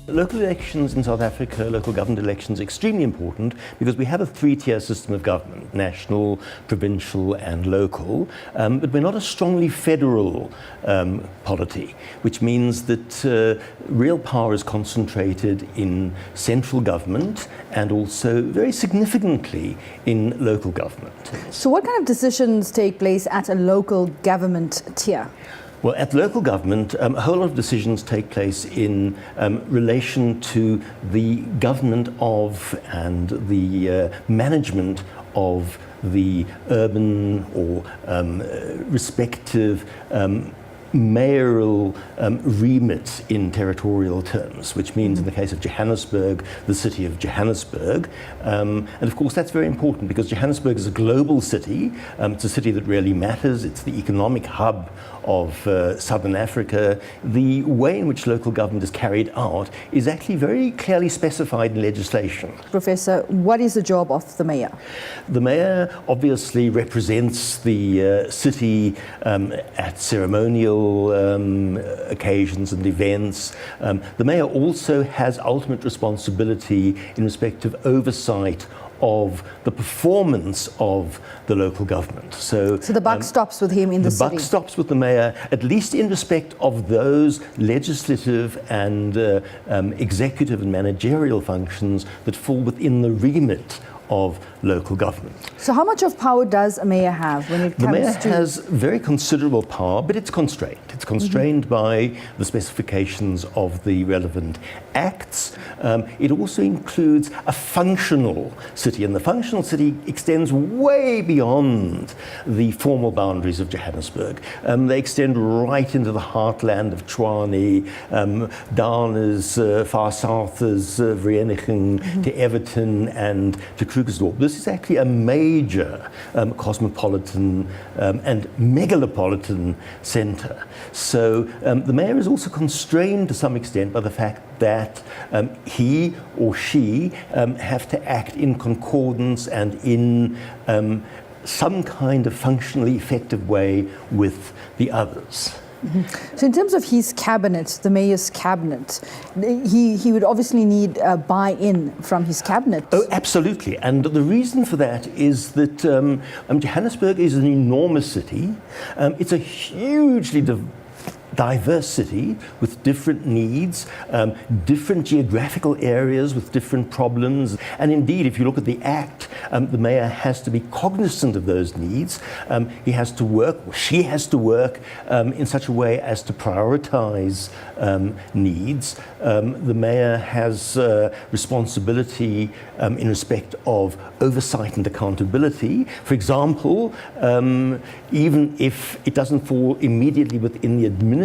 Local elections in South Africa, local government elections, are extremely important because we have a three-tier system of government: national, provincial and local, but we're not a strongly federal polity, which means that real power is concentrated in central government and also very significantly in local government. So what kind of decisions take place at a local government tier? Well, at local government, a whole lot of decisions take place in relation to the government of and the management of the urban or respective mayoral remit in territorial terms, which means in the case of Johannesburg, the city of Johannesburg. And of course that's very important because Johannesburg is a global city. It's a city that really matters. It's the economic hub of Southern Africa. The way in which local government is carried out is actually very clearly specified in legislation. Professor, what is the job of the mayor? The mayor obviously represents the city at ceremonial occasions and events. The mayor also has ultimate responsibility in respect of oversight of the performance of the local government. So the buck stops with him in the city? The buck stops with the mayor, at least in respect of those legislative and executive and managerial functions that fall within the remit of local government. So how much of power does a mayor have when it comes to... The mayor has very considerable power, but it's constrained. It's constrained by the specifications of the relevant acts. It also includes a functional city, and the functional city extends way beyond the formal boundaries of Johannesburg. They extend right into the heartland of Tshwane, down as far south as Vereeniging, to Everton and to Krugersdorp. This is actually a major cosmopolitan and megalopolitan centre. So the mayor is also constrained to some extent by the fact that he or she have to act in concordance and in some kind of functionally effective way with the others. So in terms of his cabinet, the mayor's cabinet, he would obviously need a buy-in from his cabinet. Oh, absolutely. And the reason for that is that Johannesburg is an enormous city. It's a hugely diverse city with different needs, different geographical areas with different problems. And indeed, if you look at the Act, the mayor has to be cognizant of those needs. He has to work, or she has to work in such a way as to prioritize needs. The mayor has responsibility in respect of oversight and accountability. For example, even if it doesn't fall immediately within the administrative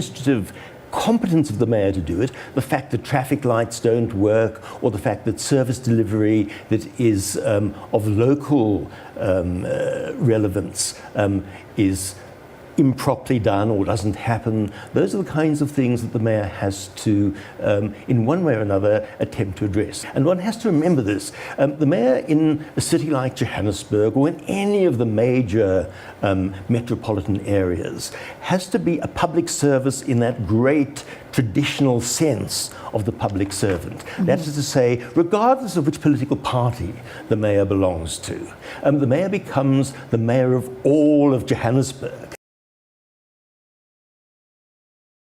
competence of the mayor to do it, the fact that traffic lights don't work or the fact that service delivery that is of local relevance is improperly done or doesn't happen, those are the kinds of things that the mayor has to, in one way or another, attempt to address. And one has to remember this. The mayor in a city like Johannesburg or in any of the major metropolitan areas has to be a public service in that great traditional sense of the public servant. That is to say, regardless of which political party the mayor belongs to, the mayor becomes the mayor of all of Johannesburg.